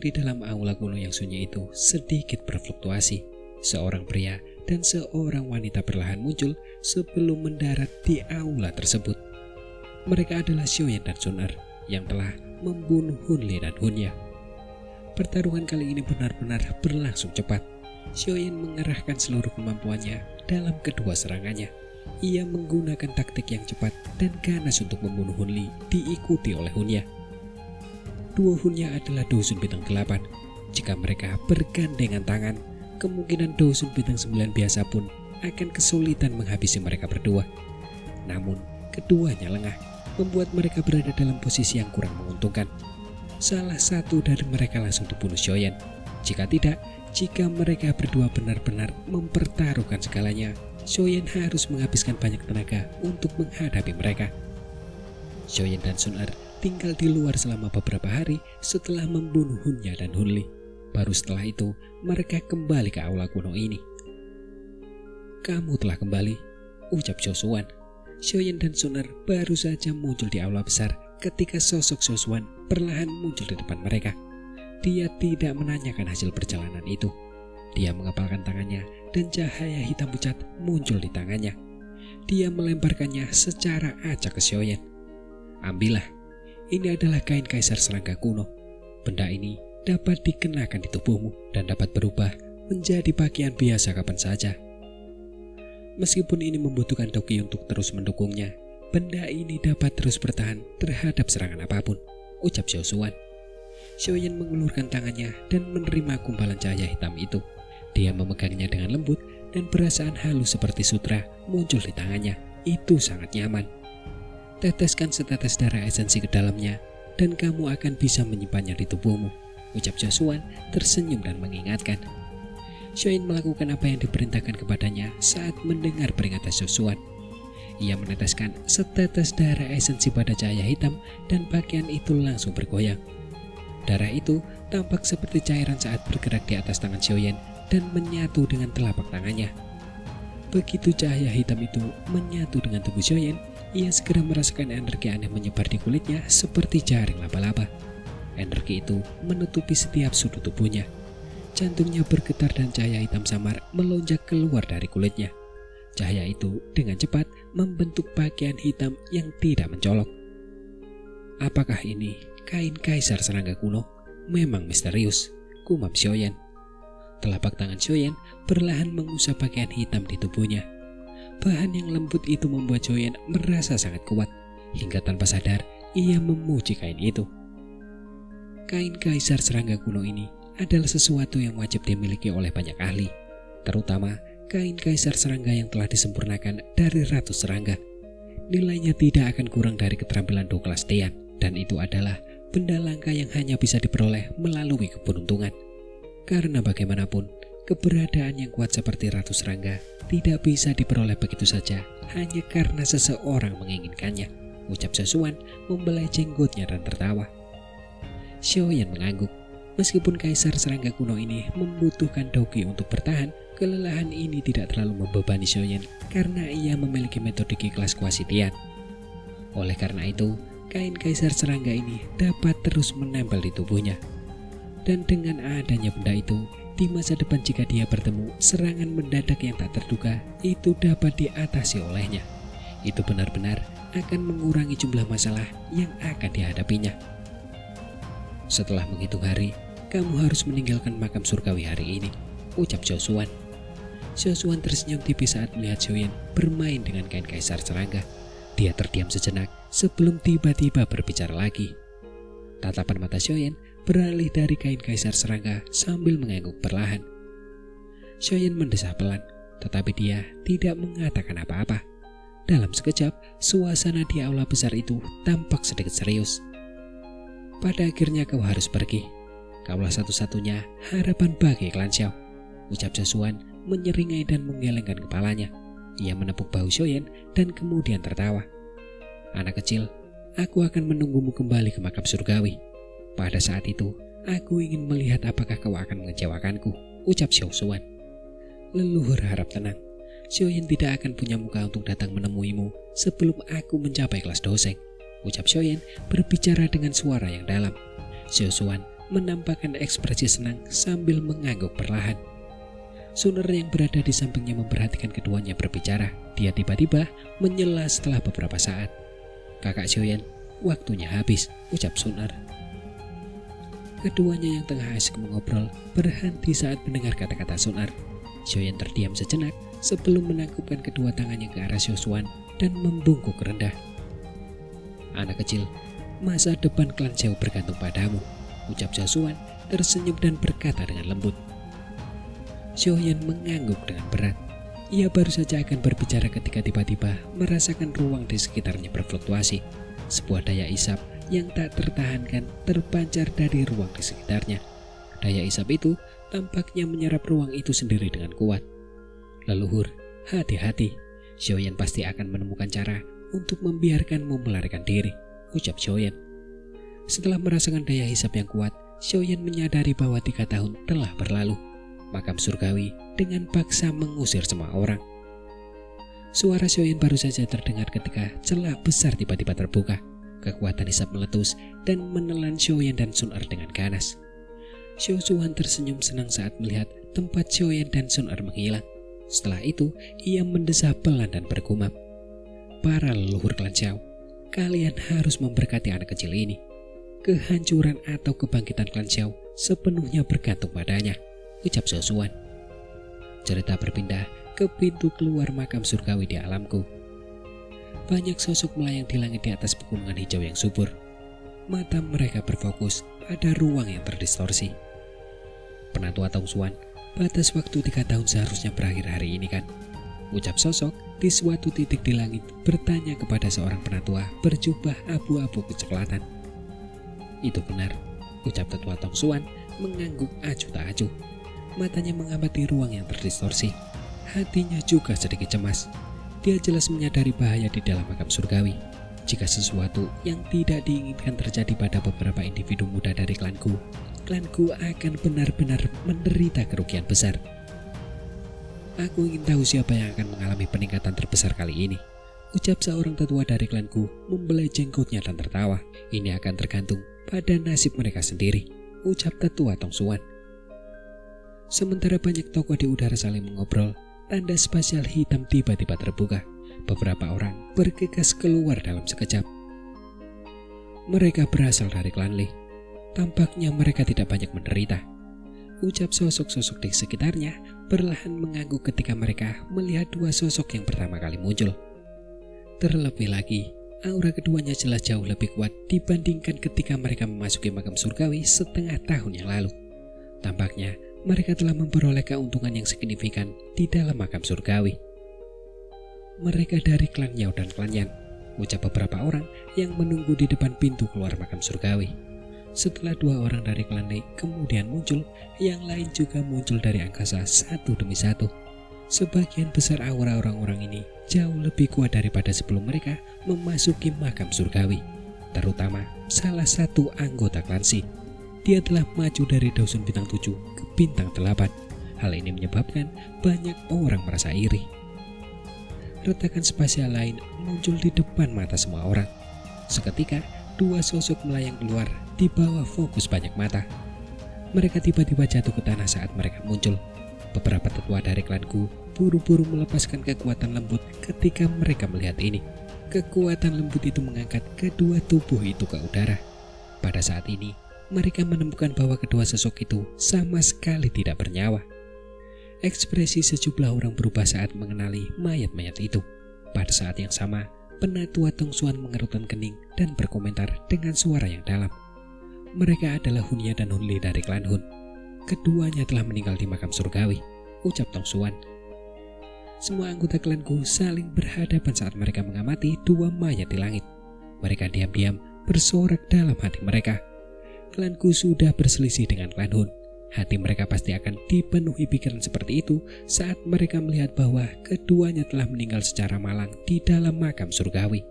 di dalam aula kuno yang sunyi itu sedikit berfluktuasi. Seorang pria dan seorang wanita perlahan muncul sebelum mendarat di aula tersebut. Mereka adalah Xiaoyan dan Sun Er yang telah membunuh Hun Li dan Hunya. Pertarungan kali ini benar-benar berlangsung cepat. Xiaoyan mengerahkan seluruh kemampuannya dalam kedua serangannya. Ia menggunakan taktik yang cepat dan ganas untuk membunuh Hun Li, diikuti oleh Hunya. Dua Hunya adalah Dusun Bintang 8. Jika mereka bergandengan tangan, kemungkinan Dusun Bintang 9 biasa pun akan kesulitan menghabisi mereka berdua. Namun, keduanya lengah, membuat mereka berada dalam posisi yang kurang menguntungkan. Salah satu dari mereka langsung dibunuh Xiaoyan. Jika tidak, jika mereka berdua benar-benar mempertaruhkan segalanya, Xiaoyan harus menghabiskan banyak tenaga untuk menghadapi mereka. Xiaoyan dan Sun Er tinggal di luar selama beberapa hari setelah membunuh Hunya dan Hun Li. Baru setelah itu, mereka kembali ke aula kuno ini. "Kamu telah kembali," ucap Josuan. Xiaoyan dan Sun Er baru saja muncul di aula besar ketika sosok Josuan perlahan muncul di depan mereka. Dia tidak menanyakan hasil perjalanan itu. Dia mengepalkan tangannya dan cahaya hitam pucat muncul di tangannya. Dia melemparkannya secara acak ke Xiaoyan. "Ambillah. Ini adalah kain kaisar serangga kuno. Benda ini dapat dikenakan di tubuhmu dan dapat berubah menjadi pakaian biasa kapan saja." Meskipun ini membutuhkan Doki untuk terus mendukungnya, benda ini dapat terus bertahan terhadap serangan apapun, ucap Josuan. Xiaoyan mengulurkan tangannya dan menerima gumpalan cahaya hitam itu. Dia memegangnya dengan lembut dan perasaan halus seperti sutra muncul di tangannya. Itu sangat nyaman. "Teteskan setetes darah esensi ke dalamnya dan kamu akan bisa menyimpannya di tubuhmu," ucap Josuan tersenyum dan mengingatkan. Xiaoyan melakukan apa yang diperintahkan kepadanya saat mendengar peringatan Josuan. Ia meneteskan setetes darah esensi pada cahaya hitam dan pakaian itu langsung bergoyang. Darah itu tampak seperti cairan saat bergerak di atas tangan Xiaoyan dan menyatu dengan telapak tangannya. Begitu cahaya hitam itu menyatu dengan tubuh Xiaoyan, ia segera merasakan energi aneh menyebar di kulitnya seperti jaring laba-laba. Energi itu menutupi setiap sudut tubuhnya. Jantungnya bergetar dan cahaya hitam samar melonjak keluar dari kulitnya. Cahaya itu dengan cepat membentuk pakaian hitam yang tidak mencolok. "Apakah ini kain kaisar serangga kuno? Memang misterius," gumam Xiaoyan. Telapak tangan Xiaoyan perlahan mengusap pakaian hitam di tubuhnya. Bahan yang lembut itu membuat Xiaoyan merasa sangat kuat. Hingga tanpa sadar, ia memuji kain itu. Kain kaisar serangga kuno ini adalah sesuatu yang wajib dimiliki oleh banyak ahli, terutama kain kaisar serangga yang telah disempurnakan dari Ratu Serangga. Nilainya tidak akan kurang dari keterampilan 2 kelas Tian, dan itu adalah benda langka yang hanya bisa diperoleh melalui keberuntungan. Karena bagaimanapun, keberadaan yang kuat seperti Ratu Serangga tidak bisa diperoleh begitu saja hanya karena seseorang menginginkannya, ucap Josuan membelai jenggotnya dan tertawa. Xiaoyan mengangguk. Meskipun kaisar serangga kuno ini membutuhkan Doki untuk bertahan, kelelahan ini tidak terlalu membebani Xiaoyan karena ia memiliki metode kelas kuasi Tian. Oleh karena itu, kain kaisar serangga ini dapat terus menempel di tubuhnya. Dan dengan adanya benda itu, di masa depan jika dia bertemu serangan mendadak yang tak terduga, itu dapat diatasi olehnya. Itu benar-benar akan mengurangi jumlah masalah yang akan dihadapinya. "Setelah menghitung hari, kamu harus meninggalkan makam surgawi hari ini," ucap Josuan. Josuan tersenyum tipis saat melihat Xiaoyan bermain dengan kain kaisar serangga. Dia terdiam sejenak sebelum tiba-tiba berbicara lagi. Tatapan mata Xiaoyan beralih dari kain kaisar serangga sambil mengangguk perlahan. Xiaoyan mendesah pelan, tetapi dia tidak mengatakan apa-apa. Dalam sekejap, suasana di aula besar itu tampak sedikit serius. "Pada akhirnya kau harus pergi. Kaulah satu-satunya harapan bagi klan Xiao," ucap Josuan menyeringai dan menggelengkan kepalanya. Ia menepuk bahu Xiaoyan dan kemudian tertawa. "Anak kecil, aku akan menunggumu kembali ke makam surgawi. Pada saat itu, aku ingin melihat apakah kau akan mengecewakanku," ucap Josuan. "Leluhur harap tenang. Xiaoyan tidak akan punya muka untuk datang menemuimu sebelum aku mencapai kelas doseng," ucap Xiaoyan berbicara dengan suara yang dalam. Josuan menampakkan ekspresi senang sambil mengangguk perlahan. Suner yang berada di sampingnya memperhatikan keduanya berbicara. Dia tiba-tiba menyela setelah beberapa saat. "Kakak Xiaoyan, waktunya habis," ucap Suner. Keduanya yang tengah asik mengobrol berhenti saat mendengar kata-kata Suner. Xiaoyan terdiam sejenak sebelum menangkupkan kedua tangannya ke arah Xiaosuan dan membungkuk rendah. "Anak kecil, masa depan klan Xiao bergantung padamu," ucap Xiaosuan tersenyum dan berkata dengan lembut. Xiaoyan mengangguk dengan berat. Ia baru saja akan berbicara ketika tiba-tiba merasakan ruang di sekitarnya berfluktuasi. Sebuah daya isap yang tak tertahankan terpancar dari ruang di sekitarnya. Daya isap itu tampaknya menyerap ruang itu sendiri dengan kuat. "Leluhur, hati-hati. Xiaoyan pasti akan menemukan cara untuk membiarkanmu melarikan diri," ucap Xiaoyan. Setelah merasakan daya hisap yang kuat, Xiaoyan menyadari bahwa 3 tahun telah berlalu. Makam surgawi dengan paksa mengusir semua orang. Suara Xiaoyan baru saja terdengar ketika celah besar tiba-tiba terbuka. Kekuatan hisap meletus dan menelan Xiaoyan dan Suner dengan ganas. Xiaosuan tersenyum senang saat melihat tempat Xiaoyan dan Suner menghilang. Setelah itu, ia mendesah pelan dan bergumam, "Para leluhur klan Xiao, kalian harus memberkati anak kecil ini. Kehancuran atau kebangkitan klan Xiao sepenuhnya bergantung padanya," ucap Xiaosuan. Cerita berpindah ke pintu keluar makam surgawi di alamku. Banyak sosok melayang di langit di atas pegunungan hijau yang subur. Mata mereka berfokus pada ruang yang terdistorsi. "Penatua Tongsuan, batas waktu 3 tahun seharusnya berakhir hari ini kan?" ucap sosok di suatu titik di langit bertanya kepada seorang penatua berjubah abu-abu kecoklatan. "Itu benar," ucap tetua Tongsuan mengangguk acuh tak acuh. Matanya mengamati ruang yang terdistorsi. Hatinya juga sedikit cemas. Dia jelas menyadari bahaya di dalam makam surgawi. Jika sesuatu yang tidak diinginkan terjadi pada beberapa individu muda dari klanku akan benar-benar menderita kerugian besar. "Aku ingin tahu siapa yang akan mengalami peningkatan terbesar kali ini," ucap seorang tetua dari klanku membelai jenggotnya dan tertawa. "Ini akan tergantung pada nasib mereka sendiri," ucap tetua Tongsuan. Sementara banyak tokoh di udara saling mengobrol, tanda spasial hitam tiba-tiba terbuka. Beberapa orang bergegas keluar dalam sekejap. Mereka berasal dari klan Li. Tampaknya mereka tidak banyak menderita, ucap sosok-sosok di sekitarnya perlahan mengangguk ketika mereka melihat dua sosok yang pertama kali muncul. Terlebih lagi, aura keduanya jelas jauh lebih kuat dibandingkan ketika mereka memasuki makam surgawi setengah tahun yang lalu. Tampaknya mereka telah memperoleh keuntungan yang signifikan di dalam makam surgawi. "Mereka dari klan Yao dan klan Yan," ucap beberapa orang yang menunggu di depan pintu keluar makam surgawi. Setelah 2 orang dari klan Li kemudian muncul, yang lain juga muncul dari angkasa satu demi satu. Sebagian besar aura orang-orang ini jauh lebih kuat daripada sebelum mereka memasuki makam surgawi. Terutama salah satu anggota klan Si. Dia telah maju dari Dausun bintang 7 ke bintang 8. Hal ini menyebabkan banyak orang merasa iri. Retakan spasial lain muncul di depan mata semua orang. Seketika, 2 sosok melayang keluar di bawah fokus banyak mata. Mereka tiba-tiba jatuh ke tanah saat mereka muncul. Beberapa tetua dari klanku buru-buru melepaskan kekuatan lembut ketika mereka melihat ini. Kekuatan lembut itu mengangkat kedua tubuh itu ke udara. Pada saat ini, mereka menemukan bahwa kedua sosok itu sama sekali tidak bernyawa. Ekspresi sejumlah orang berubah saat mengenali mayat-mayat itu. Pada saat yang sama, penatua Tongsuan mengerutkan kening dan berkomentar dengan suara yang dalam. "Mereka adalah Hunya dan Hunli dari klan Hun. Keduanya telah meninggal di makam surgawi," ucap Tongsuan. Semua anggota klanku saling berhadapan saat mereka mengamati 2 mayat di langit. Mereka diam-diam bersorak dalam hati mereka. Klanku sudah berselisih dengan klan Hun. Hati mereka pasti akan dipenuhi pikiran seperti itu saat mereka melihat bahwa keduanya telah meninggal secara malang di dalam makam surgawi.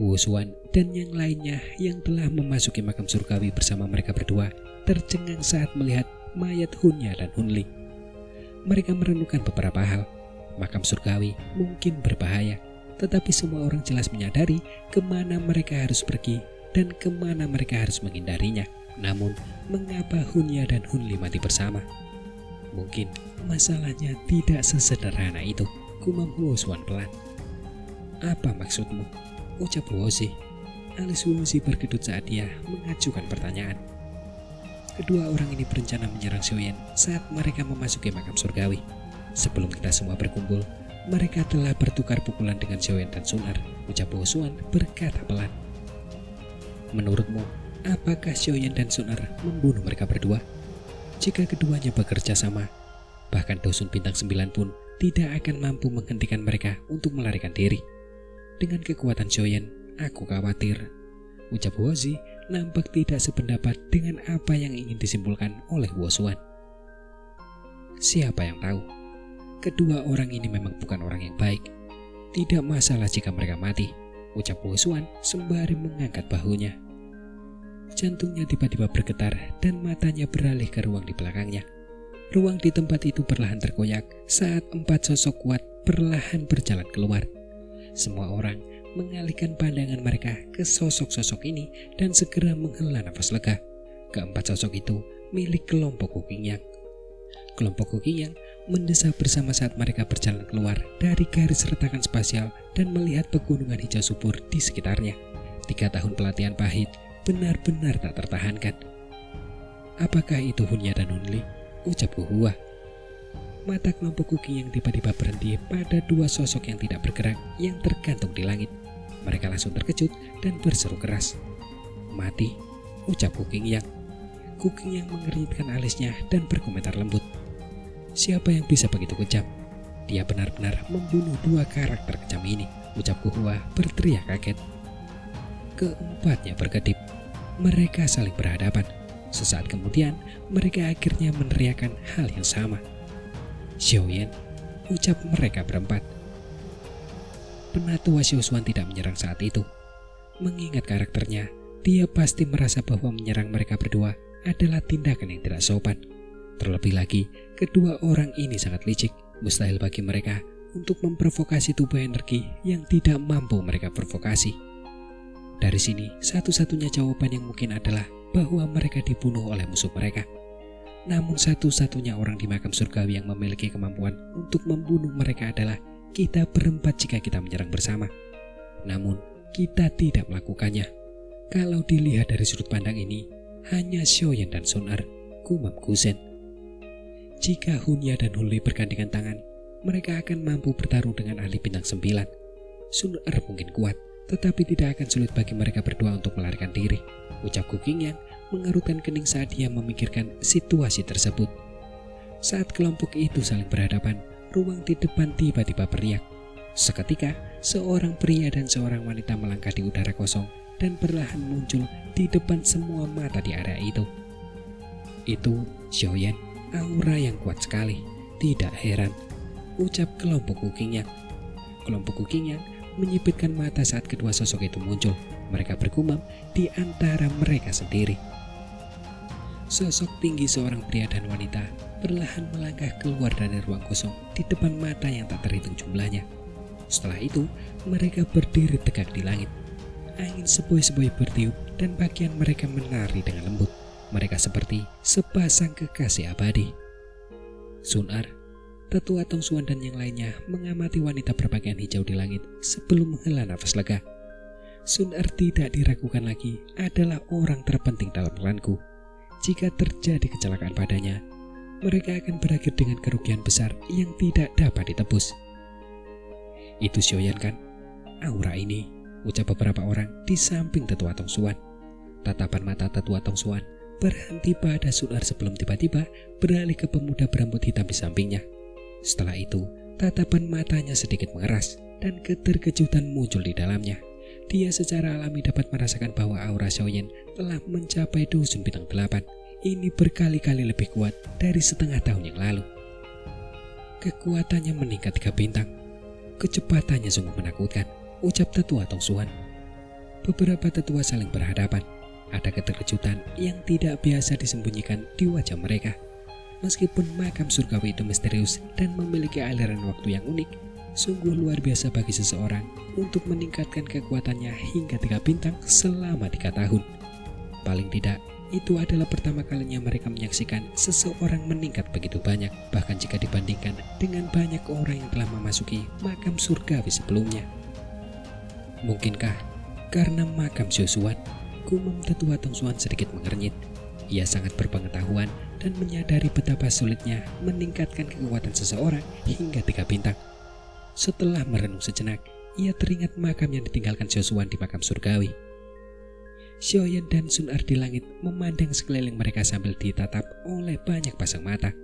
Wu Xuan dan yang lainnya yang telah memasuki makam surgawi bersama mereka berdua tercengang saat melihat mayat Hunya dan Hunli. Mereka merenungkan beberapa hal. Makam surgawi mungkin berbahaya, tetapi semua orang jelas menyadari kemana mereka harus pergi dan kemana mereka harus menghindarinya. Namun, mengapa Hunya dan Hunli mati bersama? Mungkin masalahnya tidak sesederhana itu, gumam Huosuan pelan. Apa maksudmu? Ucap Huozi. Alis Huozi berkedut saat dia mengajukan pertanyaan. Kedua orang ini berencana menyerang Xiaoyan saat mereka memasuki makam surgawi. Sebelum kita semua berkumpul, mereka telah bertukar pukulan dengan Xiaoyan dan Sunar. Ucap Huosuan berkata pelan. Menurutmu, apakah Xiaoyan dan Sunar membunuh mereka berdua? Jika keduanya bekerja sama, bahkan Dosun Bintang 9 pun tidak akan mampu menghentikan mereka untuk melarikan diri. Dengan kekuatan Xiaoyan, aku khawatir. Ucap Huozi nampak tidak sependapat dengan apa yang ingin disimpulkan oleh Huosuan. Siapa yang tahu? Kedua orang ini memang bukan orang yang baik. Tidak masalah jika mereka mati, ucap Huosuan sembari mengangkat bahunya. Jantungnya tiba-tiba bergetar dan matanya beralih ke ruang di belakangnya. Ruang di tempat itu perlahan terkoyak saat 4 sosok kuat perlahan berjalan keluar. Semua orang mengalihkan pandangan mereka ke sosok-sosok ini dan segera menghela nafas lega. Keempat sosok itu milik kelompok Kukingyang. Kelompok Kukingyang mendesak bersama saat mereka berjalan keluar dari garis retakan spasial dan melihat pegunungan hijau subur di sekitarnya. 3 tahun pelatihan pahit benar-benar tak tertahankan. Apakah itu Hunya dan Hunli? Ucap Huhua. Mata kelompok Kukingyang tiba-tiba berhenti pada 2 sosok yang tidak bergerak yang tergantung di langit. Mereka langsung terkejut dan berseru keras. Mati, ucap Kukingyang. Kukingyang mengeringitkan alisnya dan berkomentar lembut. Siapa yang bisa begitu kejam? Dia benar-benar membunuh 2 karakter kejam ini, ucap Huhua berteriak kaget. Keempatnya berkedip. Mereka saling berhadapan. Sesaat kemudian, mereka akhirnya meneriakkan hal yang sama. Xiaoyan, ucap mereka berempat. Penatua Xiaosuan tidak menyerang saat itu. Mengingat karakternya, dia pasti merasa bahwa menyerang mereka berdua adalah tindakan yang tidak sopan. Terlebih lagi, kedua orang ini sangat licik. Mustahil bagi mereka untuk memprovokasi tubuh energi yang tidak mampu mereka provokasi. Dari sini, satu-satunya jawaban yang mungkin adalah bahwa mereka dibunuh oleh musuh mereka. Namun satu-satunya orang di makam surgawi yang memiliki kemampuan untuk membunuh mereka adalah kita berempat jika kita menyerang bersama. Namun, kita tidak melakukannya. Kalau dilihat dari sudut pandang ini, hanya Xiaoyan dan Sunar, gumam Guzen. Jika Hunya dan Hunli bergandengan tangan, mereka akan mampu bertarung dengan ahli bintang 9. Sunar mungkin kuat, tetapi tidak akan sulit bagi mereka berdua untuk melarikan diri, ucap Kukingyang mengerutkan kening saat dia memikirkan situasi tersebut. Saat kelompok itu saling berhadapan, ruang di depan tiba-tiba beriak. Seketika, seorang pria dan seorang wanita melangkah di udara kosong dan perlahan muncul di depan semua mata di area itu. Itu Xiaoyan, aura yang kuat sekali. Tidak heran, ucap kelompok Kukingyang. Kelompok Kukingyang menyipitkan mata saat kedua sosok itu muncul. Mereka bergumam di antara mereka sendiri. Sosok tinggi seorang pria dan wanita perlahan melangkah keluar dari ruang kosong di depan mata yang tak terhitung jumlahnya. Setelah itu, mereka berdiri tegak di langit. Angin sepoi-sepoi bertiup dan pakaian mereka menari dengan lembut. Mereka seperti sepasang kekasih abadi. Sunar, Tetua Tongsuan dan yang lainnya mengamati wanita berpakaian hijau di langit sebelum menghela nafas lega. Sunar tidak diragukan lagi adalah orang terpenting dalam klanku. Jika terjadi kecelakaan padanya, mereka akan berakhir dengan kerugian besar yang tidak dapat ditebus. Itu Xiaoyan kan? Aura ini, ucap beberapa orang di samping Tetua Tongsuan. Tatapan mata Tetua Tongsuan berhenti pada Sunar sebelum tiba-tiba beralih ke pemuda berambut hitam di sampingnya. Setelah itu, tatapan matanya sedikit mengeras dan keterkejutan muncul di dalamnya. Dia secara alami dapat merasakan bahwa aura Xiaoyan telah mencapai dusun bintang 8. Ini berkali-kali lebih kuat dari setengah tahun yang lalu. Kekuatannya meningkat 3 bintang. Kecepatannya sungguh menakutkan, ucap Tetua Tongsuan. Beberapa tetua saling berhadapan. Ada keterkejutan yang tidak biasa disembunyikan di wajah mereka. Meskipun makam surgawi itu misterius dan memiliki aliran waktu yang unik, Sungguh luar biasa bagi seseorang untuk meningkatkan kekuatannya hingga 3 bintang selama 3 tahun. Paling tidak, itu adalah pertama kalinya mereka menyaksikan seseorang meningkat begitu banyak, bahkan jika dibandingkan dengan banyak orang yang telah memasuki makam surgawi sebelumnya. Mungkinkah karena makam Syosuan, gumam tetua Tong Xuan sedikit mengernyit. Ia sangat berpengetahuan dan menyadari betapa sulitnya meningkatkan kekuatan seseorang hingga 3 bintang. Setelah merenung sejenak, ia teringat makam yang ditinggalkan Syosuan di makam surgawi. Xiaoyan dan Sun Er di langit memandang sekeliling mereka sambil ditatap oleh banyak pasang mata.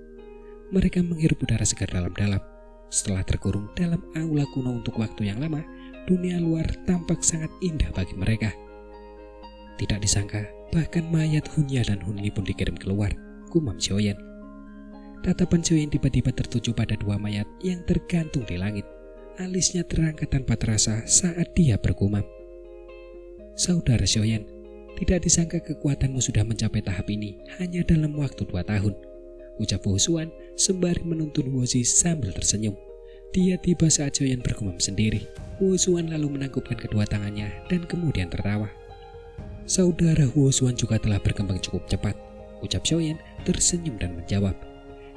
Mereka menghirup udara segar dalam-dalam. Setelah terkurung dalam aula kuno untuk waktu yang lama, dunia luar tampak sangat indah bagi mereka. Tidak disangka, bahkan mayat Hunya dan Hunli pun dikirim keluar, gumam Xiaoyan. Tatapan Xiaoyan tiba-tiba tertuju pada 2 mayat yang tergantung di langit. Alisnya terangkat tanpa terasa saat dia bergumam. Saudara Xiaoyan, tidak disangka kekuatanmu sudah mencapai tahap ini hanya dalam waktu 2 tahun, ucap Wu Xuan sembari menuntun Wu Zi sambil tersenyum. Dia tiba saat Xiaoyan bergumam sendiri. Wu Xuan lalu menangkupkan kedua tangannya dan kemudian tertawa. Saudara Wu Xuan juga telah berkembang cukup cepat, ucap Xiaoyan tersenyum dan menjawab.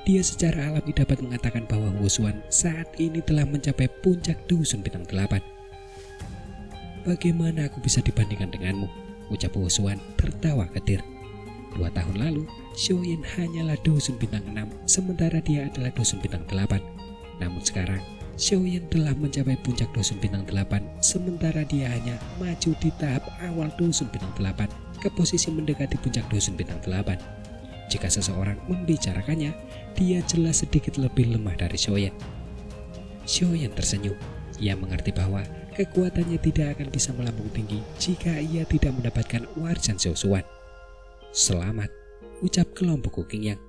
Dia secara alami dapat mengatakan bahwa Wu Xuan saat ini telah mencapai puncak dusun bintang 8. Bagaimana aku bisa dibandingkan denganmu? Ucap Wu Xuan tertawa ketir. 2 tahun lalu, Xiaoyan hanyalah dusun bintang 6, sementara dia adalah dusun bintang 8. Namun sekarang, Xiaoyan telah mencapai puncak dusun bintang 8, sementara dia hanya maju di tahap awal dusun bintang 8 ke posisi mendekati puncak dusun bintang 8. Jika seseorang membicarakannya, dia jelas sedikit lebih lemah dari Xiaoyan. Xiaoyan tersenyum. Ia mengerti bahwa kekuatannya tidak akan bisa melambung tinggi jika ia tidak mendapatkan warisan Syosuan. Selamat, ucap kelompok Kuking Yang.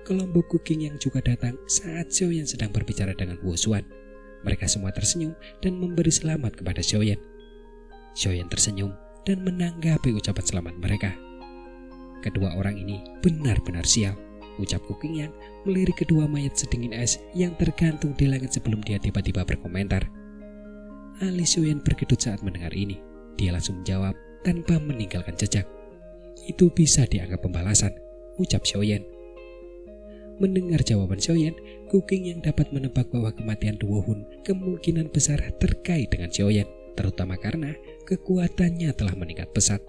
Kelompok Kuking Yang juga datang saat Xiaoyan sedang berbicara dengan Wu Xuan. Mereka semua tersenyum dan memberi selamat kepada Xiaoyan. Xiaoyan tersenyum dan menanggapi ucapan selamat mereka. Kedua orang ini benar-benar sial, ucap Kuking Yang melirik kedua mayat sedingin es yang tergantung di langit sebelum dia tiba-tiba berkomentar. Alis Xiaoyan berkedut saat mendengar ini. Dia langsung menjawab tanpa meninggalkan jejak. Itu bisa dianggap pembalasan, ucap Xiaoyan. Mendengar jawaban Xiaoyan, Kuking Yang dapat menebak bahwa kematian Duo Hun kemungkinan besar terkait dengan Xiaoyan, terutama karena kekuatannya telah meningkat pesat.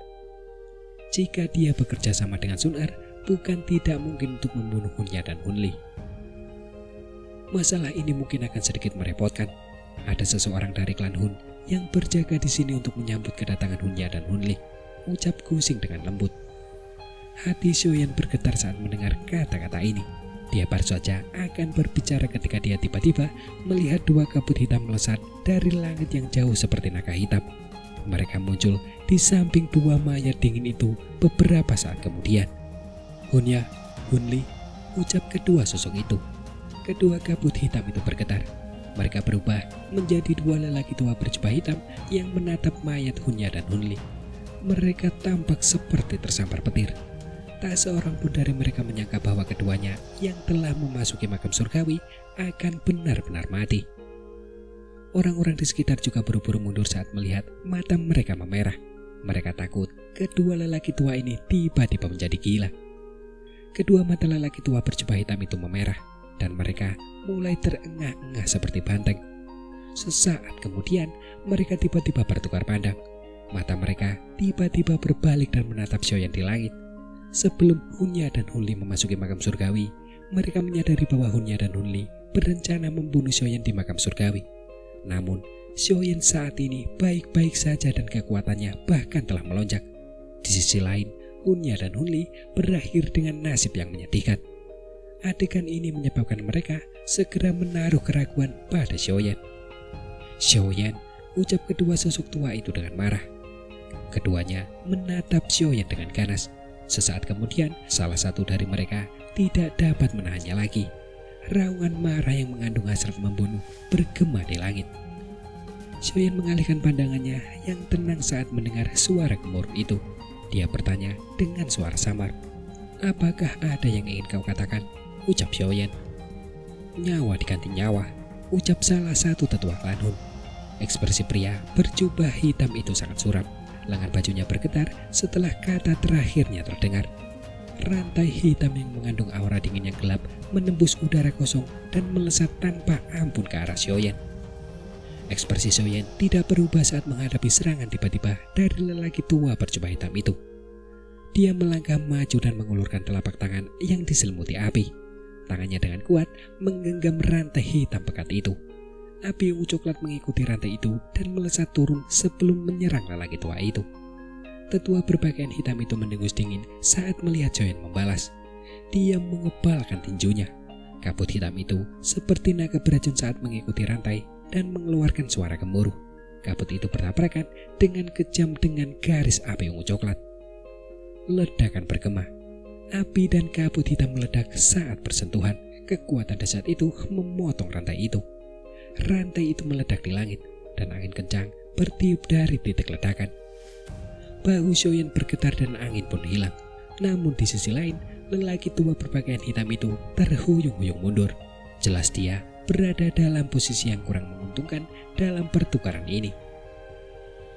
Jika dia bekerja sama dengan Sun Er, bukan tidak mungkin untuk membunuh Hunya dan Hunli. Masalah ini mungkin akan sedikit merepotkan. Ada seseorang dari klan Hun yang berjaga di sini untuk menyambut kedatangan Hunya dan Hunli, ucap Kusing dengan lembut. Hati Xiaoyan bergetar saat mendengar kata-kata ini. Dia baru saja akan berbicara ketika dia tiba-tiba melihat 2 kabut hitam melesat dari langit yang jauh seperti naga hitam. Mereka muncul di samping 2 mayat dingin itu beberapa saat kemudian. Hunya, Hunli, ucap kedua sosok itu. Kedua kabut hitam itu bergetar. Mereka berubah menjadi 2 lelaki tua berjubah hitam yang menatap mayat Hunya dan Hunli. Mereka tampak seperti tersambar petir. Tak seorang pun dari mereka menyangka bahwa keduanya yang telah memasuki makam surgawi akan benar-benar mati. Orang-orang di sekitar juga buru-buru mundur saat melihat mata mereka memerah. Mereka takut kedua lelaki tua ini tiba-tiba menjadi gila. Kedua mata lelaki tua berjubah hitam itu memerah, dan mereka mulai terengah-engah seperti banteng. Sesaat kemudian, mereka tiba-tiba bertukar pandang. Mata mereka tiba-tiba berbalik dan menatap Xiaoyan di langit. Sebelum Hunya dan Hunli memasuki makam surgawi, mereka menyadari bahwa Hunya dan Hunli berencana membunuh Xiaoyan di makam surgawi. Namun, Xiaoyan saat ini baik-baik saja dan kekuatannya bahkan telah melonjak. Di sisi lain, Hunya dan Hunli berakhir dengan nasib yang menyedihkan. Adegan ini menyebabkan mereka segera menaruh keraguan pada Xiaoyan. Xiaoyan, ucap kedua sosok tua itu dengan marah. Keduanya menatap Xiaoyan dengan ganas. Sesaat kemudian, salah satu dari mereka tidak dapat menahannya lagi. Raungan marah yang mengandung hasrat membunuh bergema di langit. Xiaoyan mengalihkan pandangannya yang tenang saat mendengar suara gemuruh itu. Dia bertanya dengan suara samar, "Apakah ada yang ingin kau katakan?" ucap Xiaoyan. "Nyawa diganti nyawa," ucap salah satu tetua klan Hun. Ekspresi pria berjubah hitam itu sangat suram. Lengan bajunya bergetar setelah kata terakhirnya terdengar. Rantai hitam yang mengandung aura dingin yang gelap menembus udara kosong dan melesat tanpa ampun ke arah Xiaoyan. Ekspresi Xiaoyan tidak berubah saat menghadapi serangan tiba-tiba dari lelaki tua berjubah hitam itu. Dia melangkah maju dan mengulurkan telapak tangan yang diselimuti api. Tangannya dengan kuat menggenggam rantai hitam pekat itu. Api ungu coklat mengikuti rantai itu dan melesat turun sebelum menyerang lelaki tua itu. Tetua berpakaian hitam itu mendengus dingin saat melihat Xiaoyan membalas. Dia mengebalkan tinjunya. Kabut hitam itu seperti naga beracun saat mengikuti rantai dan mengeluarkan suara gemuruh. Kabut itu bertabrakan dengan kejam dengan garis api ungu coklat. Ledakan bergema. Api dan kabut hitam meledak saat bersentuhan. Kekuatan dahsyat itu memotong rantai itu. Rantai itu meledak di langit dan angin kencang bertiup dari titik ledakan. Bahu Xiaoyan bergetar dan angin pun hilang. Namun di sisi lain, lelaki tua berpakaian hitam itu terhuyung-huyung mundur. Jelas dia berada dalam posisi yang kurang menguntungkan dalam pertukaran ini.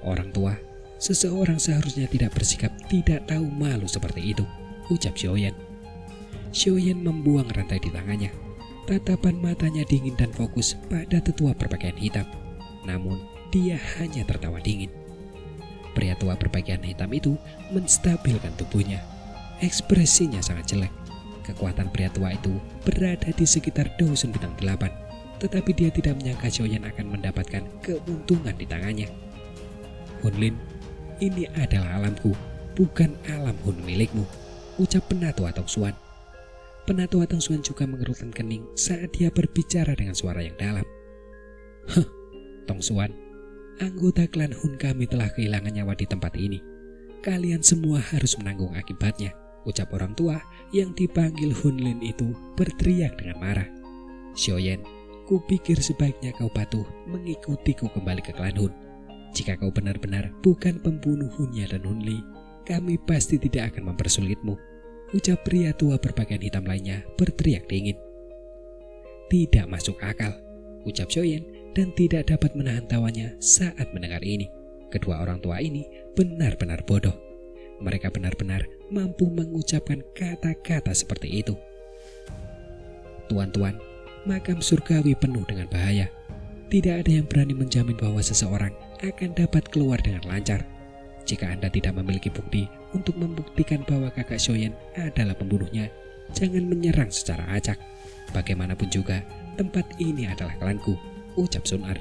Orang tua, seseorang seharusnya tidak bersikap tidak tahu malu seperti itu, ucap Xiaoyan. Xiaoyan membuang rantai di tangannya. Tatapan matanya dingin dan fokus pada tetua berpakaian hitam. Namun dia hanya tertawa dingin. Pria tua berpakaian hitam itu menstabilkan tubuhnya. Ekspresinya sangat jelek. Kekuatan pria tua itu berada di sekitar Dosun bintang 8. Tetapi dia tidak menyangka Xiaoyan akan mendapatkan keuntungan di tangannya. Hunlin, ini adalah alamku, bukan alam Hun milikmu, ucap penatua Tong Xuan. Penatua Tong Xuan juga mengerutkan kening saat dia berbicara dengan suara yang dalam. Tong Xuan, anggota klan Hun kami telah kehilangan nyawa di tempat ini. Kalian semua harus menanggung akibatnya, ucap orang tua yang dipanggil Hunlin itu berteriak dengan marah. Xiaoyan, kupikir sebaiknya kau patuh mengikutiku kembali ke klan Hun. Jika kau benar-benar bukan pembunuh Hunya dan Hunli, kami pasti tidak akan mempersulitmu, ucap pria tua berpakaian hitam lainnya berteriak dingin. Tidak masuk akal, ucap Xiaoyan dan tidak dapat menahan tawanya saat mendengar ini. Kedua orang tua ini benar-benar bodoh. Mereka benar-benar mampu mengucapkan kata-kata seperti itu. Tuan-tuan, makam surgawi penuh dengan bahaya. Tidak ada yang berani menjamin bahwa seseorang akan dapat keluar dengan lancar. Jika Anda tidak memiliki bukti untuk membuktikan bahwa kakak Xiaoyan adalah pembunuhnya, jangan menyerang secara acak. Bagaimanapun juga, tempat ini adalah klanku, ucap Sun Er.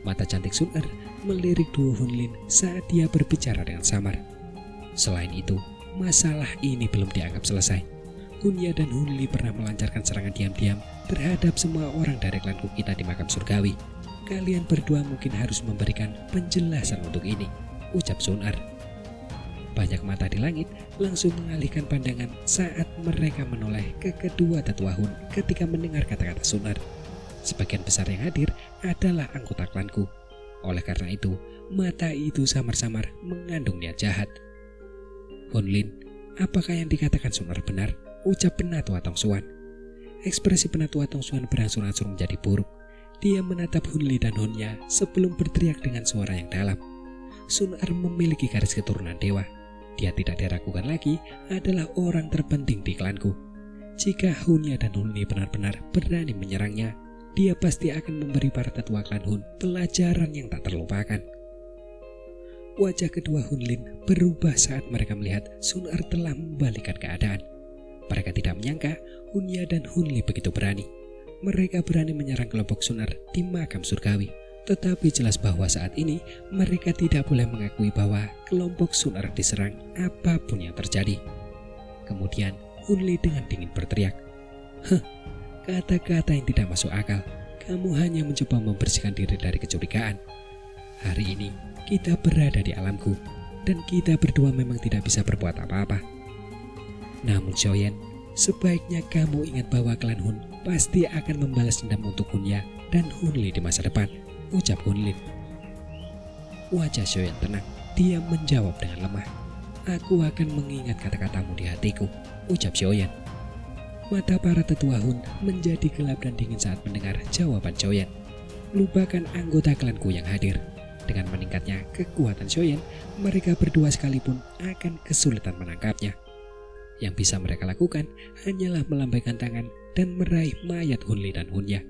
Mata cantik Sun Er melirik duo Hunlin saat dia berbicara dengan samar. Selain itu, masalah ini belum dianggap selesai. Hunya dan Hunli pernah melancarkan serangan diam-diam terhadap semua orang dari klanku kita di makam surgawi. Kalian berdua mungkin harus memberikan penjelasan untuk ini, ucap Sun Er. Banyak mata di langit langsung mengalihkan pandangan saat mereka menoleh ke kedua tetua Hun ketika mendengar kata-kata Sun Er. Sebagian besar yang hadir adalah anggota klanku. Oleh karena itu, mata itu samar-samar mengandung niat jahat. Hunlin, apakah yang dikatakan Sun Er benar? Ucap penatua Tong Xuan. Ekspresi penatua Tong Xuan berangsur-angsur menjadi buruk. Dia menatap Hunli dan Hunya sebelum berteriak dengan suara yang dalam. Sun Er memiliki garis keturunan dewa. Dia tidak diragukan lagi adalah orang terpenting di klanku. Jika Hunya dan Hunli benar-benar berani menyerangnya, dia pasti akan memberi para tetua klan Hun pelajaran yang tak terlupakan. Wajah kedua Hunlin berubah saat mereka melihat Sun Er telah membalikkan keadaan. Mereka tidak menyangka Hunya dan Hunli begitu berani. Mereka berani menyerang kelompok Sun Er di makam surgawi. Tetapi jelas bahwa saat ini mereka tidak boleh mengakui bahwa kelompok Sun Er diserang apapun yang terjadi. Kemudian Hunli dengan dingin berteriak, kata-kata yang tidak masuk akal. Kamu hanya mencoba membersihkan diri dari kecurigaan. Hari ini kita berada di alamku dan kita berdua memang tidak bisa berbuat apa-apa. Namun Xiaoyan, sebaiknya kamu ingat bahwa klan Hun pasti akan membalas dendam untuk Hunya dan Hunli di masa depan, ucap Hunlin. Wajah Xiaoyan tenang. Dia menjawab dengan lemah. Aku akan mengingat kata-katamu di hatiku, ucap Xiaoyan. Mata para tetua Hun menjadi gelap dan dingin saat mendengar jawaban Xiaoyan. Lupakan anggota klanku yang hadir. Dengan meningkatnya kekuatan Xiaoyan, mereka berdua sekalipun akan kesulitan menangkapnya. Yang bisa mereka lakukan hanyalah melambaikan tangan dan meraih mayat Hunli dan Hunya.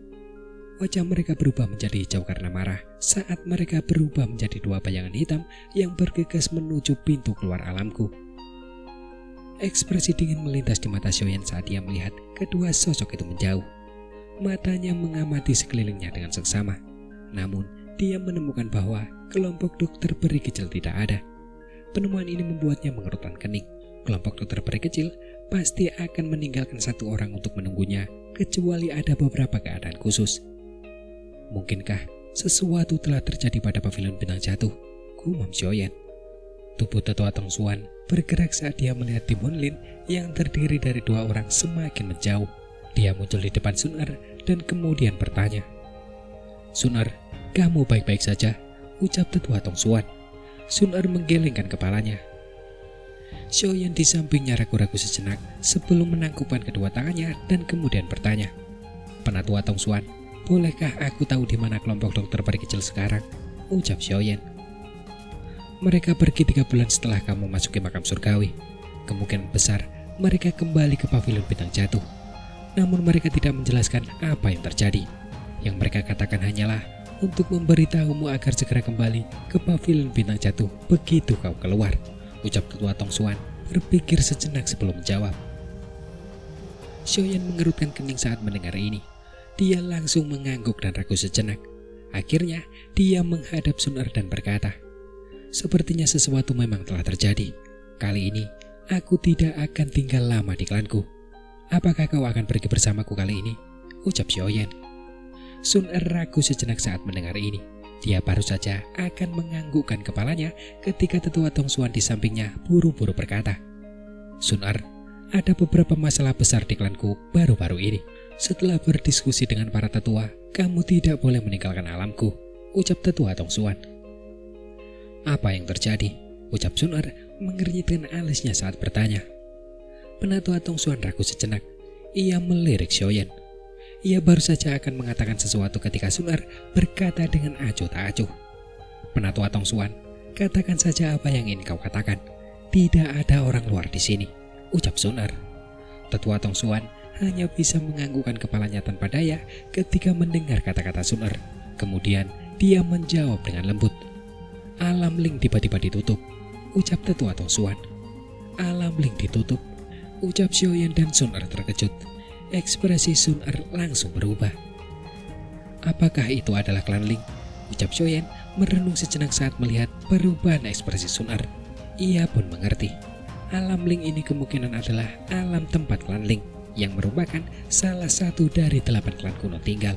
Wajah mereka berubah menjadi hijau karena marah saat mereka berubah menjadi dua bayangan hitam yang bergegas menuju pintu keluar alamku. Ekspresi dingin melintas di mata Xiaoyan saat dia melihat kedua sosok itu menjauh. Matanya mengamati sekelilingnya dengan seksama. Namun, dia menemukan bahwa kelompok dokter peri kecil tidak ada. Penemuan ini membuatnya mengerutkan kening. Kelompok dokter peri kecil pasti akan meninggalkan satu orang untuk menunggunya, kecuali ada beberapa keadaan khusus. Mungkinkah sesuatu telah terjadi pada pavilion bintang jatuh? Gumam Xiaoyan. Tubuh tetua Tong Xuan bergerak saat dia melihat tim Hunlin yang terdiri dari dua orang semakin menjauh. Dia muncul di depan Sun Er dan kemudian bertanya, "Sun Er, kamu baik-baik saja?" ucap tetua Tong Xuan. Sun Er menggelengkan kepalanya. Xiaoyan di sampingnya ragu-ragu sejenak sebelum menangkupkan kedua tangannya dan kemudian bertanya, "Penatua Tong Xuan, bolehkah aku tahu di mana kelompok dokter peri kecil sekarang?" ucap Xiaoyan. "Mereka pergi 3 bulan setelah kamu masuki makam surgawi. Kemungkinan besar mereka kembali ke pavilion bintang jatuh. Namun mereka tidak menjelaskan apa yang terjadi. Yang mereka katakan hanyalah untuk memberitahumu agar segera kembali ke pavilion bintang jatuh begitu kau keluar," ucap tetua Tong Xuan berpikir sejenak sebelum menjawab. Xiaoyan mengerutkan kening saat mendengar ini. Dia langsung mengangguk dan ragu sejenak. Akhirnya dia menghadap Sun Er dan berkata, "Sepertinya sesuatu memang telah terjadi. Kali ini aku tidak akan tinggal lama di klanku. Apakah kau akan pergi bersamaku kali ini?" ucap Xiaoyan. Sun Er ragu sejenak saat mendengar ini. Dia baru saja akan menganggukkan kepalanya ketika tetua Tong Xuan di sampingnya buru-buru berkata, "Sun Er, ada beberapa masalah besar di klanku baru-baru ini. Setelah berdiskusi dengan para tetua, kamu tidak boleh meninggalkan alamku," ucap tetua Tong Xuan. "Apa yang terjadi?" ucap Sun Er mengernyitkan alisnya saat bertanya. Penatua Tong Xuan ragu sejenak. Ia melirik Xiaoyan. Ia baru saja akan mengatakan sesuatu ketika Sun Er berkata dengan acuh tak acuh, "Penatua Tong Xuan, katakan saja apa yang ingin kau katakan. Tidak ada orang luar di sini," ucap Sun Er. Tetua Tong Xuan hanya bisa menganggukkan kepalanya tanpa daya ketika mendengar kata-kata Sun Er. Kemudian dia menjawab dengan lembut, "Alam Ling tiba-tiba ditutup," ucap tetua Tong Xuan. "Alam Ling ditutup," ucap Xiaoyan dan Sun Er terkejut. Ekspresi Sun Er langsung berubah. "Apakah itu adalah klan Ling?" ucap Xiaoyan merenung sejenak saat melihat perubahan ekspresi Sun Er. Ia pun mengerti. Alam Ling ini kemungkinan adalah alam tempat klan Ling, yang merupakan salah satu dari 8 klan kuno tinggal.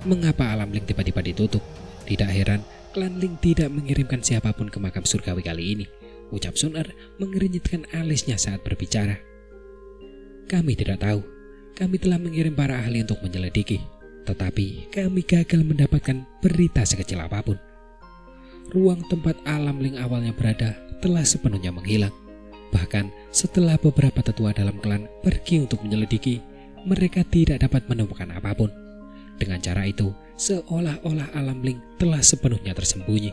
Mengapa alam Ling tiba-tiba ditutup? Tidak heran klan Ling tidak mengirimkan siapapun ke makam surgawi kali ini, ucap Sun Er mengernyitkan alisnya saat berbicara. "Kami tidak tahu. Kami telah mengirim para ahli untuk menyelidiki, tetapi kami gagal mendapatkan berita sekecil apapun. Ruang tempat alam Ling awalnya berada telah sepenuhnya menghilang. Bahkan setelah beberapa tetua dalam klan pergi untuk menyelidiki, mereka tidak dapat menemukan apapun. Dengan cara itu, seolah-olah alam Ling telah sepenuhnya tersembunyi,"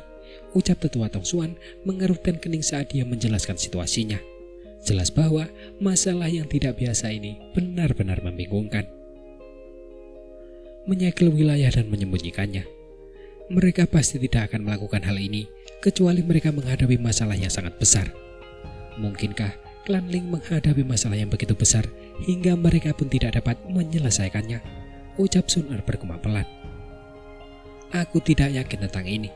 ucap tetua Tong Xuan mengerutkan kening saat dia menjelaskan situasinya. Jelas bahwa masalah yang tidak biasa ini benar-benar membingungkan. Menyegel wilayah dan menyembunyikannya. Mereka pasti tidak akan melakukan hal ini kecuali mereka menghadapi masalah yang sangat besar. Mungkinkah klan Ling menghadapi masalah yang begitu besar hingga mereka pun tidak dapat menyelesaikannya? Ucap Sun Er bergumam pelan. "Aku tidak yakin tentang ini.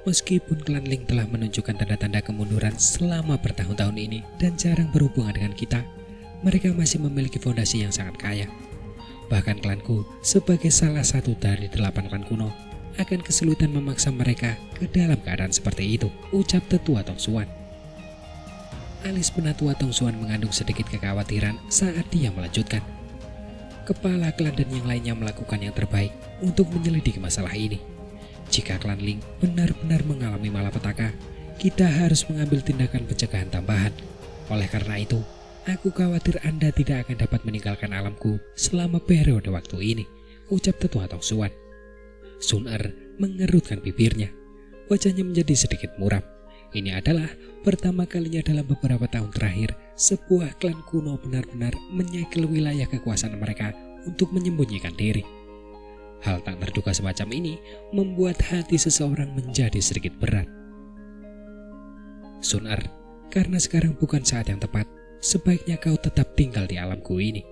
Meskipun klan Ling telah menunjukkan tanda-tanda kemunduran selama bertahun-tahun ini dan jarang berhubungan dengan kita, mereka masih memiliki fondasi yang sangat kaya. Bahkan klanku sebagai salah satu dari 8 klan kuno akan kesulitan memaksa mereka ke dalam keadaan seperti itu," ucap tetua Tong Xuan. Alis penatua Tong Xuan mengandung sedikit kekhawatiran saat dia melanjutkan. Kepala klan dan yang lainnya melakukan yang terbaik untuk menyelidiki masalah ini. Jika klan Ling benar-benar mengalami malapetaka, kita harus mengambil tindakan pencegahan tambahan. Oleh karena itu, Aku khawatir Anda tidak akan dapat meninggalkan alamku selama periode waktu ini, ucap tetua Tong Xuan. Sun-er mengerutkan bibirnya. Wajahnya menjadi sedikit muram. Ini adalah pertama kalinya dalam beberapa tahun terakhir sebuah klan kuno benar-benar menyegel wilayah kekuasaan mereka untuk menyembunyikan diri. Hal tak terduga semacam ini membuat hati seseorang menjadi sedikit berat. Sun-er, karena sekarang bukan saat yang tepat, sebaiknya kau tetap tinggal di alamku ini.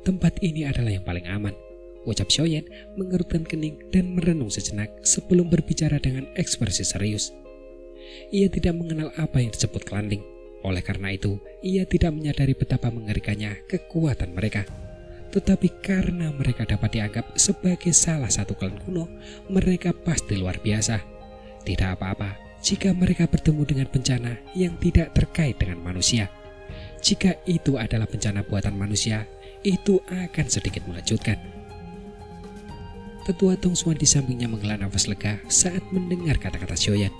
Tempat ini adalah yang paling aman, ucap Xiaoyan mengerutkan kening dan merenung sejenak sebelum berbicara dengan ekspresi serius. Ia tidak mengenal apa yang disebut klanling. Oleh karena itu, ia tidak menyadari betapa mengerikannya kekuatan mereka. Tetapi karena mereka dapat dianggap sebagai salah satu klan kuno, mereka pasti luar biasa. Tidak apa-apa jika mereka bertemu dengan bencana yang tidak terkait dengan manusia. Jika itu adalah bencana buatan manusia, itu akan sedikit mengejutkan. Tetua Tong Xuan di sampingnya menghela nafas lega saat mendengar kata-kata Xiaoyan.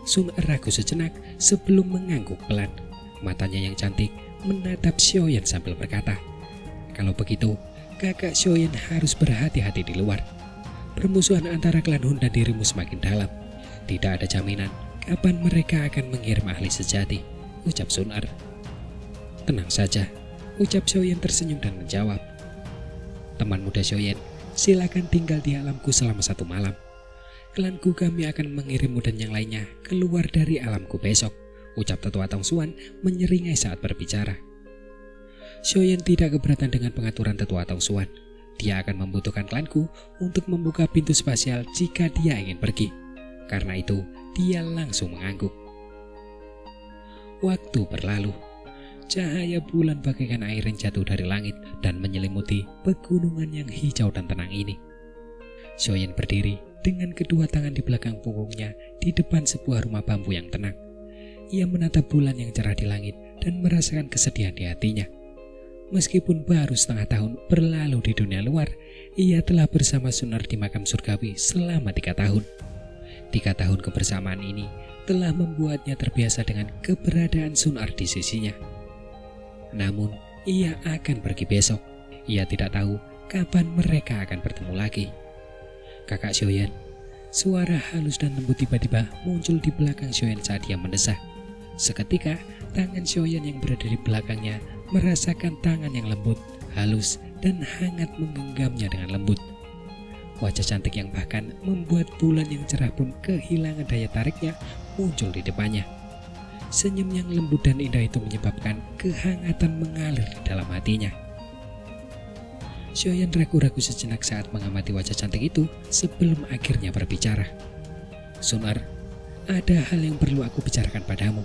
Sun-er ragu sejenak sebelum mengangguk pelan. Matanya yang cantik menatap Xiaoyan sambil berkata, kalau begitu, kakak Xiaoyan harus berhati-hati di luar. Permusuhan antara klan Hun dan dirimu semakin dalam. Tidak ada jaminan kapan mereka akan mengirim ahli sejati, ucap Sun-er. Tenang saja, ucap Xiaoyan tersenyum dan menjawab. Teman muda Xiaoyan, silakan tinggal di alamku selama 1 malam. Klanku kami akan mengirimmu dan yang lainnya keluar dari alamku besok, ucap tetua Tong Xuan menyeringai saat berbicara. Xiaoyan tidak keberatan dengan pengaturan tetua Tong Xuan. Dia akan membutuhkan klanku untuk membuka pintu spasial jika dia ingin pergi. Karena itu, dia langsung mengangguk. Waktu berlalu. Cahaya bulan bagaikan air yang jatuh dari langit dan menyelimuti pegunungan yang hijau dan tenang ini. Xiaoyan berdiri dengan kedua tangan di belakang punggungnya di depan sebuah rumah bambu yang tenang. Ia menatap bulan yang cerah di langit dan merasakan kesedihan di hatinya. Meskipun baru setengah tahun berlalu di dunia luar, ia telah bersama Sun-er di makam surgawi selama 3 tahun. 3 tahun kebersamaan ini telah membuatnya terbiasa dengan keberadaan Sun-er di sisinya. Namun, ia akan pergi besok. Ia tidak tahu kapan mereka akan bertemu lagi. Kakak Xiaoyan, suara halus dan lembut tiba-tiba muncul di belakang Xiaoyan saat dia mendesah. Seketika, tangan Xiaoyan yang berada di belakangnya merasakan tangan yang lembut, halus, dan hangat menggenggamnya dengan lembut. Wajah cantik yang bahkan membuat bulan yang cerah pun kehilangan daya tariknya muncul di depannya. Senyum yang lembut dan indah itu menyebabkan kehangatan mengalir di dalam hatinya. Xiaoyan ragu-ragu sejenak saat mengamati wajah cantik itu sebelum akhirnya berbicara. Sun-er, ada hal yang perlu aku bicarakan padamu,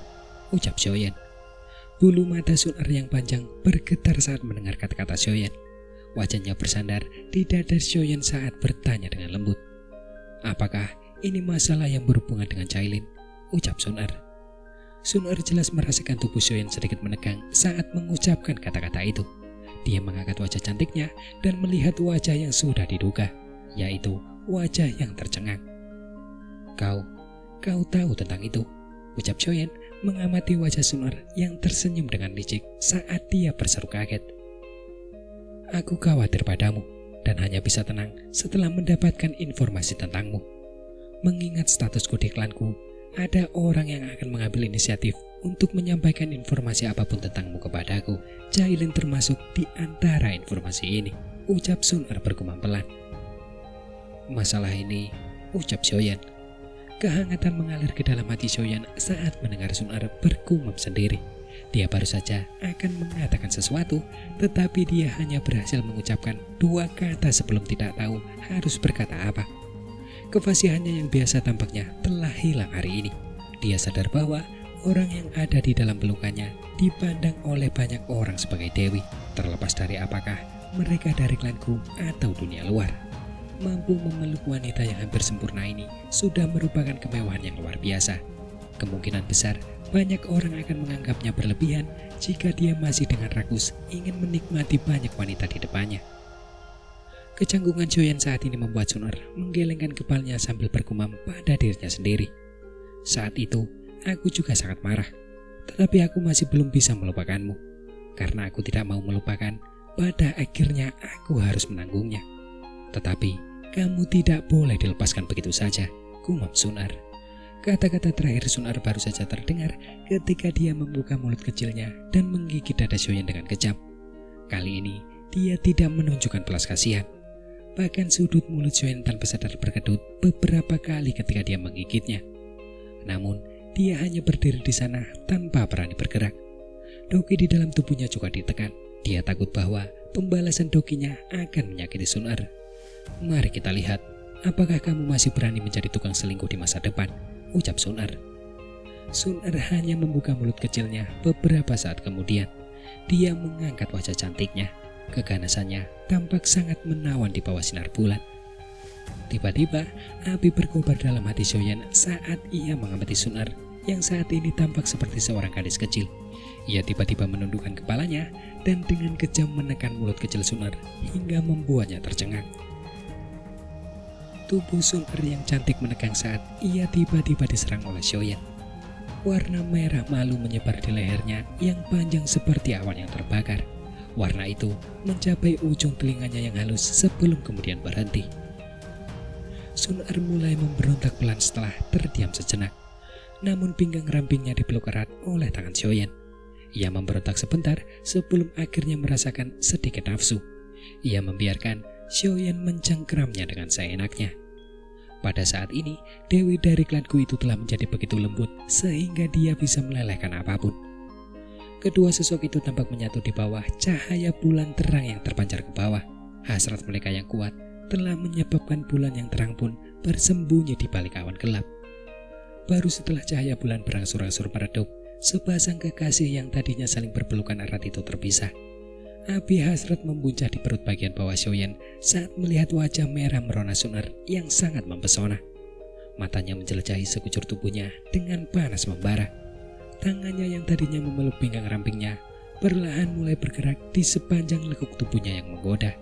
ucap Xiaoyan. Bulu mata Sun-er yang panjang bergetar saat mendengar kata-kata Xiaoyan. Wajahnya bersandar di dada Xiaoyan saat bertanya dengan lembut. Apakah ini masalah yang berhubungan dengan Cailin? Ucap Sun-er. Sun-er jelas merasakan tubuh Xiaoyan sedikit menegang saat mengucapkan kata-kata itu. Dia mengangkat wajah cantiknya dan melihat wajah yang sudah diduga, yaitu wajah yang tercengang. Kau tahu tentang itu, ucap Xiaoyan mengamati wajah Sun-er yang tersenyum dengan licik saat dia berseru kaget. Aku khawatir padamu dan hanya bisa tenang setelah mendapatkan informasi tentangmu. Mengingat statusku di klanku, ada orang yang akan mengambil inisiatif untuk menyampaikan informasi apapun tentangmu kepadaku. Cailin termasuk di antara informasi ini, ucap Sun-er bergumam pelan. Masalah ini, ucap Xiaoyan. Kehangatan mengalir ke dalam hati Xiaoyan saat mendengar Sun-er bergumam sendiri. Dia baru saja akan mengatakan sesuatu, tetapi dia hanya berhasil mengucapkan 2 kata sebelum tidak tahu harus berkata apa. Kefasihannya yang biasa tampaknya telah hilang hari ini. Dia sadar bahwa orang yang ada di dalam pelukannya dipandang oleh banyak orang sebagai dewi, terlepas dari apakah mereka dari klanku atau dunia luar. Mampu memeluk wanita yang hampir sempurna ini sudah merupakan kemewahan yang luar biasa. Kemungkinan besar banyak orang akan menganggapnya berlebihan jika dia masih dengan rakus ingin menikmati banyak wanita di depannya. Kecanggungan Xiaoyan saat ini membuat Sun-er menggelengkan kepalanya sambil bergumam pada dirinya sendiri. Saat itu, aku juga sangat marah, tetapi aku masih belum bisa melupakanmu. Karena aku tidak mau melupakan, pada akhirnya aku harus menanggungnya. Tetapi kamu tidak boleh dilepaskan begitu saja, gumam Sunar. Kata-kata terakhir Sunar baru saja terdengar ketika dia membuka mulut kecilnya dan menggigit dada Xiaoyan dengan kejam. Kali ini dia tidak menunjukkan belas kasihan. Bahkan sudut mulut Xiaoyan tanpa sadar berkedut beberapa kali ketika dia menggigitnya. Namun dia hanya berdiri di sana tanpa berani bergerak. Doki di dalam tubuhnya juga ditekan. Dia takut bahwa pembalasan dokinya akan menyakiti Sunar. Mari kita lihat, apakah kamu masih berani menjadi tukang selingkuh di masa depan, ucap Sunar. Sunar hanya membuka mulut kecilnya beberapa saat kemudian. Dia mengangkat wajah cantiknya. Keganasannya tampak sangat menawan di bawah sinar bulan. Tiba-tiba api berkobar dalam hati Xiaoyan saat ia mengamati Sunar yang saat ini tampak seperti seorang gadis kecil. Ia tiba-tiba menundukkan kepalanya dan dengan kejam menekan mulut kecil Sunar hingga membuatnya tercengang. Tubuh Sunar yang cantik menegang saat ia tiba-tiba diserang oleh Xiaoyan. Warna merah malu menyebar di lehernya yang panjang seperti awan yang terbakar. Warna itu mencapai ujung telinganya yang halus sebelum kemudian berhenti. Sunar mulai memberontak pelan setelah terdiam sejenak. Namun pinggang rampingnya dipeluk erat oleh tangan Xiaoyan. Ia memberontak sebentar sebelum akhirnya merasakan sedikit nafsu. Ia membiarkan Xiaoyan mencengkeramnya dengan seenaknya. Pada saat ini, Dewi dari klanku itu telah menjadi begitu lembut sehingga dia bisa melelehkan apapun. Kedua sosok itu tampak menyatu di bawah cahaya bulan terang yang terpancar ke bawah. Hasrat mereka yang kuat telah menyebabkan bulan yang terang pun bersembunyi di balik awan gelap. Baru setelah cahaya bulan berangsur-angsur meredup, sepasang kekasih yang tadinya saling berpelukan erat itu terpisah. Api hasrat membuncah di perut bagian bawah Xiaoyan saat melihat wajah merah merona Sunar yang sangat mempesona. Matanya menjelajahi sekujur tubuhnya dengan panas membara. Tangannya yang tadinya memeluk pinggang rampingnya perlahan mulai bergerak di sepanjang lekuk tubuhnya yang menggoda.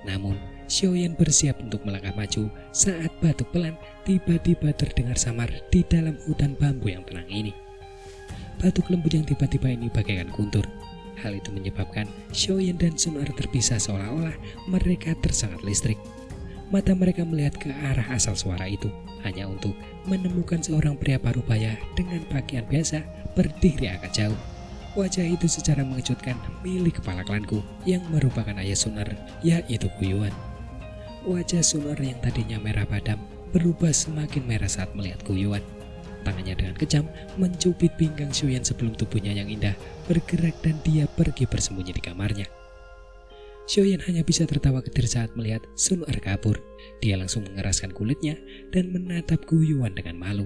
Namun Xiaoyan bersiap untuk melangkah maju saat batuk pelan tiba-tiba terdengar samar di dalam hutan bambu yang tenang ini. Batuk lembut yang tiba-tiba ini bagaikan guntur. Hal itu menyebabkan Xiaoyan dan Sunar terpisah seolah-olah mereka tersengat listrik. Mata mereka melihat ke arah asal suara itu hanya untuk menemukan seorang pria parubaya dengan pakaian biasa berdiri agak jauh. Wajah itu secara mengejutkan milik kepala klanku yang merupakan ayah Sunar, yaitu Guiyuan. Wajah Sunar yang tadinya merah padam berubah semakin merah saat melihat Guiyuan. Tangannya dengan kejam mencubit pinggang Xiaoyan sebelum tubuhnya yang indah bergerak dan dia pergi bersembunyi di kamarnya. Xiaoyan hanya bisa tertawa ketir saat melihat Sunar kabur. Dia langsung mengeraskan kulitnya dan menatap Guiyuan dengan malu.